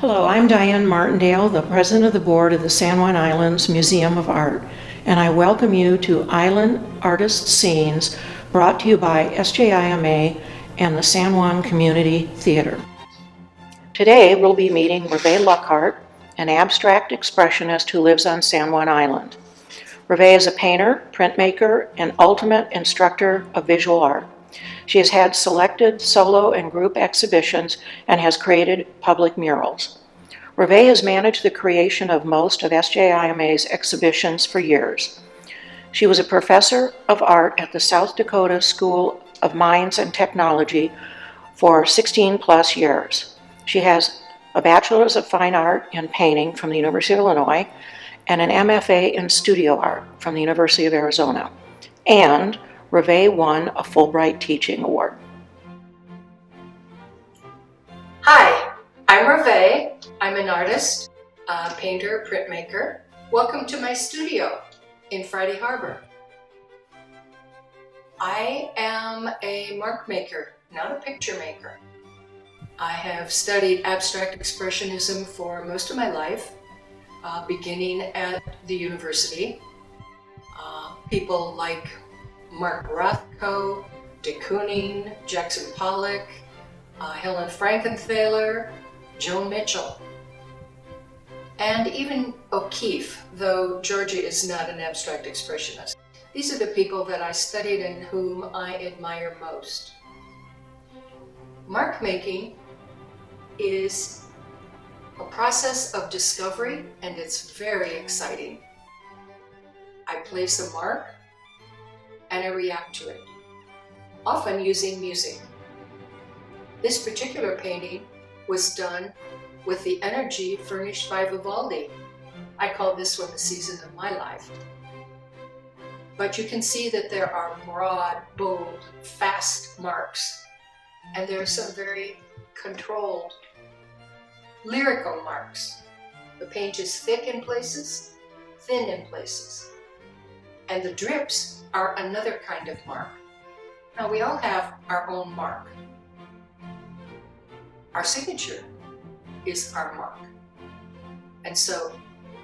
Hello, I'm Diane Martindale, the President of the Board of the San Juan Islands Museum of Art, and I welcome you to Island Artist Scenes, brought to you by SJIMA and the San Juan Community Theater. Today, we'll be meeting Reve Lockhart, an abstract expressionist who lives on San Juan Island. Reve is a painter, printmaker, and ultimate instructor of visual art. She has had selected solo and group exhibitions and has created public murals. Reve has managed the creation of most of SJIMA's exhibitions for years. She was a professor of art at the South Dakota School of Mines and Technology for 16 plus years. She has a Bachelor's of Fine Art in Painting from the University of Illinois and an MFA in Studio Art from the University of Arizona. And Reve won a Fulbright Teaching Award. Hi, I'm Reve. I'm an artist, painter, printmaker. Welcome to my studio in Friday Harbor. I am a mark maker, not a picture maker. I have studied abstract expressionism for most of my life, beginning at the university. People like Mark Rothko, de Kooning, Jackson Pollock, Helen Frankenthaler, Joan Mitchell, and even O'Keeffe, though Georgia is not an abstract expressionist. These are the people that I studied and whom I admire most. Mark making is a process of discovery, and it's very exciting. I place a mark and I react to it, often using music. This particular painting was done with the energy furnished by Vivaldi. I call this one the season of my life. But you can see that there are broad, bold, fast marks, and there are some very controlled, lyrical marks. The paint is thick in places, thin in places, and the drips are another kind of mark. Now, we all have our own mark. Our signature is our mark. And so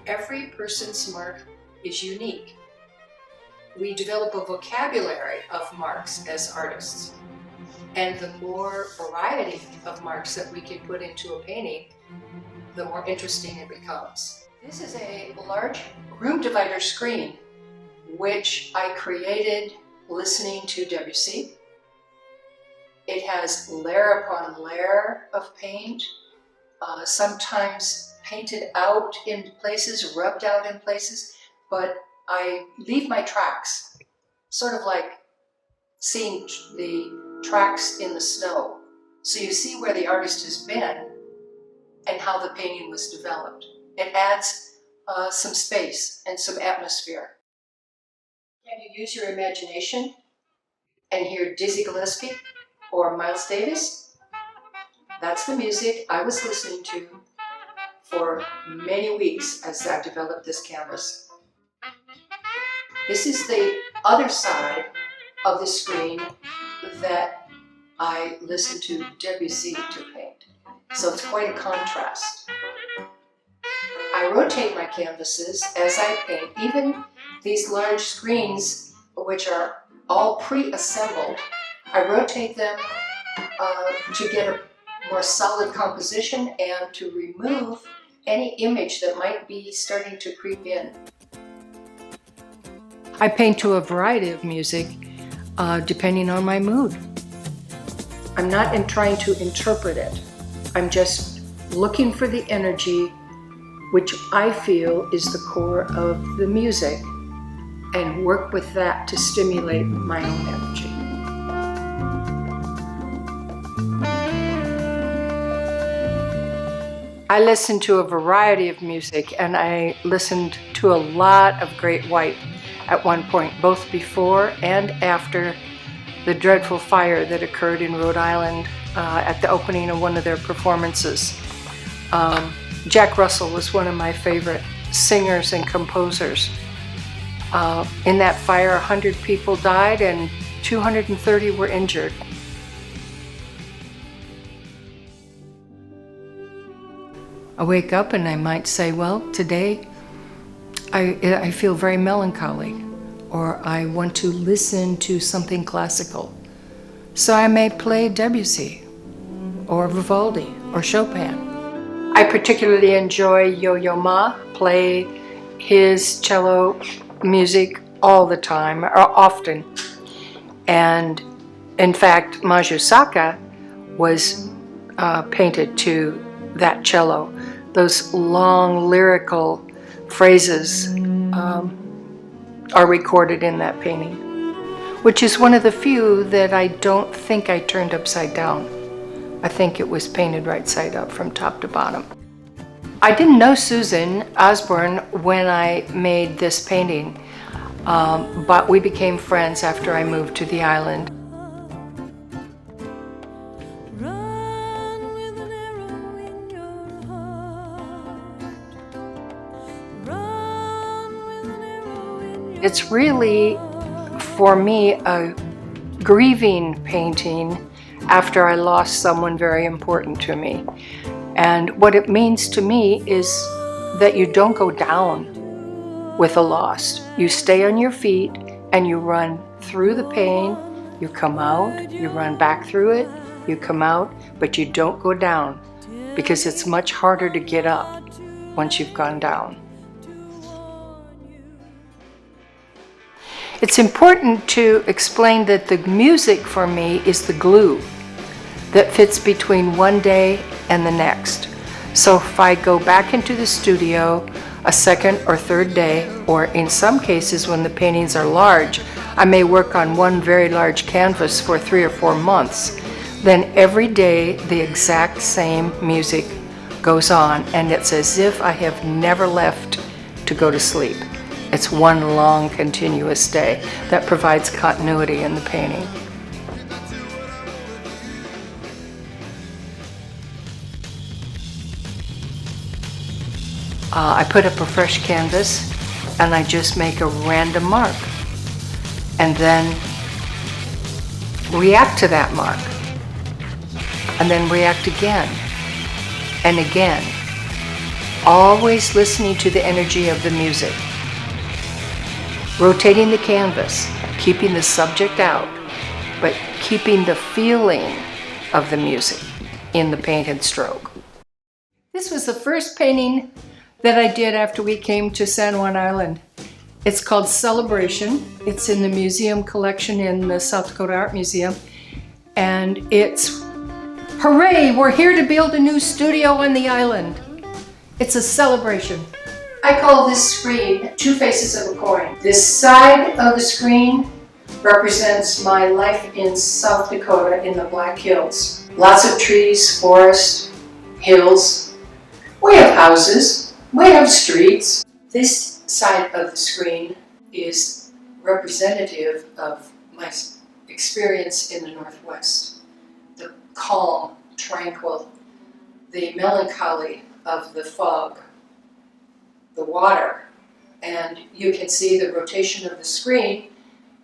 every person's mark is unique. We develop a vocabulary of marks as artists. And the more variety of marks that we can put into a painting, the more interesting it becomes. This is a large room divider screen which I created listening to Debussy. It has layer upon layer of paint, sometimes painted out in places, rubbed out in places, but I leave my tracks, sort of like seeing the tracks in the snow. So you see where the artist has been and how the painting was developed. It adds some space and some atmosphere. Can you use your imagination and hear Dizzy Gillespie or Miles Davis? That's the music I was listening to for many weeks as I developed this canvas. This is the other side of the screen that I listen to Debussy to paint. So it's quite a contrast. I rotate my canvases as I paint. Even these large screens, which are all pre-assembled, I rotate them to get a more solid composition and to remove any image that might be starting to creep in. I paint to a variety of music depending on my mood. I'm not trying to interpret it. I'm just looking for the energy which I feel is the core of the music, and work with that to stimulate my own energy. I listen to a variety of music, and I listened to a lot of Great White at one point, both before and after the dreadful fire that occurred in Rhode Island at the opening of one of their performances. Jack Russell was one of my favorite singers and composers. In that fire, 100 people died and 230 were injured. I wake up and I might say, well, today I feel very melancholy, or I want to listen to something classical. So I may play Debussy, or Vivaldi, or Chopin. I particularly enjoy Yo-Yo Ma, play his cello music all the time, or often. And in fact, Majusaka was painted to that cello. Those long lyrical phrases are recorded in that painting, which is one of the few that I don't think I turned upside down. I think it was painted right side up from top to bottom. I didn't know Susan Osborne when I made this painting, but we became friends after I moved to the island. It's really, for me, a grieving painting after I lost someone very important to me. And what it means to me is that you don't go down with a loss. You stay on your feet and you run through the pain, you come out, you run back through it, you come out, but you don't go down, because it's much harder to get up once you've gone down. It's important to explain that the music for me is the glue that fits between one day and the next. So if I go back into the studio a second or third day, or in some cases when the paintings are large, I may work on one very large canvas for 3 or 4 months, then every day the exact same music goes on, and it's as if I have never left to go to sleep. It's one long continuous day that provides continuity in the painting. I put up a fresh canvas and I just make a random mark and then react to that mark and then react again and again, always listening to the energy of the music, rotating the canvas, keeping the subject out, but keeping the feeling of the music in the painted stroke. This was the first painting that I did after we came to San Juan Island. It's called Celebration. It's in the museum collection in the South Dakota Art Museum. And it's, hooray, we're here to build a new studio on the island. It's a celebration. I call this screen two faces of a coin. This side of the screen represents my life in South Dakota in the Black Hills. Lots of trees, forest, hills. We have houses. We have streets. This side of the screen is representative of my experience in the Northwest. The calm, tranquil, the melancholy of the fog, the water, and you can see the rotation of the screen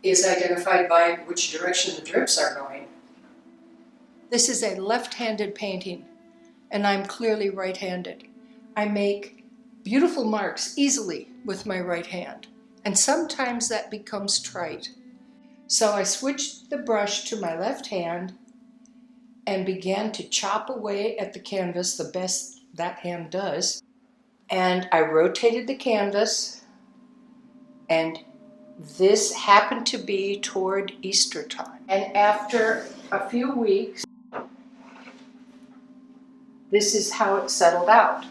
is identified by which direction the drips are going. This is a left-handed painting, and I'm clearly right-handed. I make beautiful marks easily with my right hand, and sometimes that becomes trite. So I switched the brush to my left hand and began to chop away at the canvas the best that hand does. And I rotated the canvas, and this happened to be toward Easter time. And after a few weeks, this is how it settled out.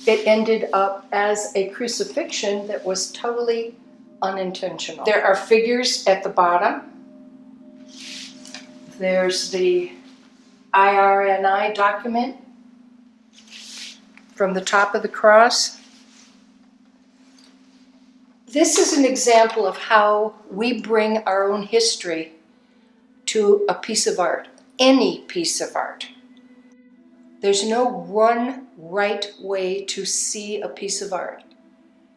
It ended up as a crucifixion that was totally unintentional. There are figures at the bottom. There's the IRNI document from the top of the cross. This is an example of how we bring our own history to a piece of art, any piece of art. There's no one right way to see a piece of art.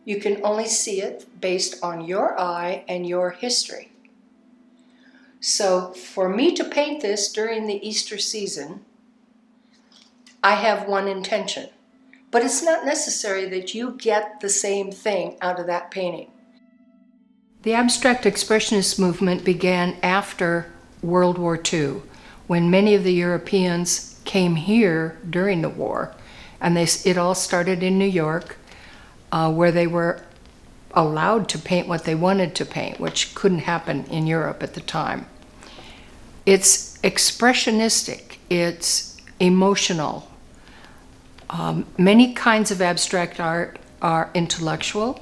You can only see it based on your eye and your history. So for me to paint this during the Easter season, I have one intention, but it's not necessary that you get the same thing out of that painting. The abstract expressionist movement began after World War II, when many of the Europeans came here during the war, and it all started in New York, where they were allowed to paint what they wanted to paint, which couldn't happen in Europe at the time. It's expressionistic, it's emotional. Many kinds of abstract art are intellectual.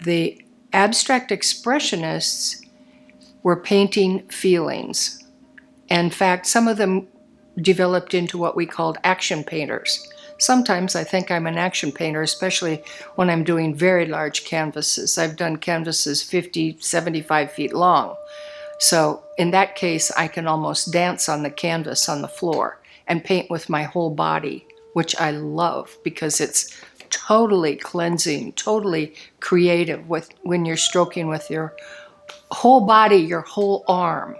The abstract expressionists were painting feelings. In fact, some of them developed into what we called action painters. Sometimes I think I'm an action painter, especially when I'm doing very large canvases. I've done canvases 50, 75 feet long. So in that case, I can almost dance on the canvas on the floor and paint with my whole body, which I love because it's totally cleansing, totally creative when you're stroking with your whole body, your whole arm.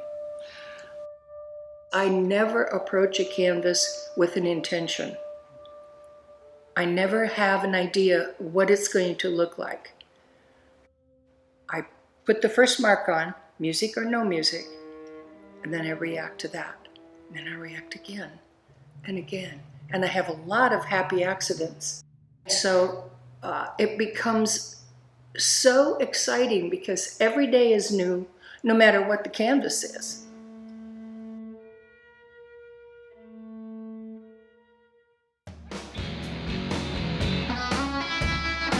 I never approach a canvas with an intention. I never have an idea what it's going to look like. I put the first mark on, music or no music, and then I react to that. And then I react again and again. And I have a lot of happy accidents. So it becomes so exciting because every day is new, no matter what the canvas is.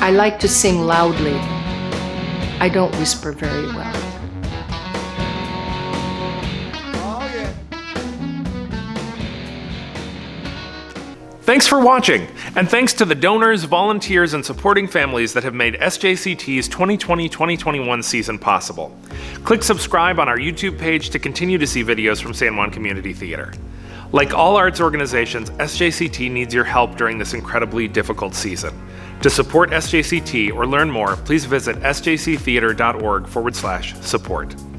I like to sing loudly. I don't whisper very well. Thanks for watching, and thanks to the donors, volunteers, and supporting families that have made SJCT's 2020-2021 season possible. Click subscribe on our YouTube page to continue to see videos from San Juan Community Theater. Like all arts organizations, SJCT needs your help during this incredibly difficult season. To support SJCT or learn more, please visit sjctheater.org/support.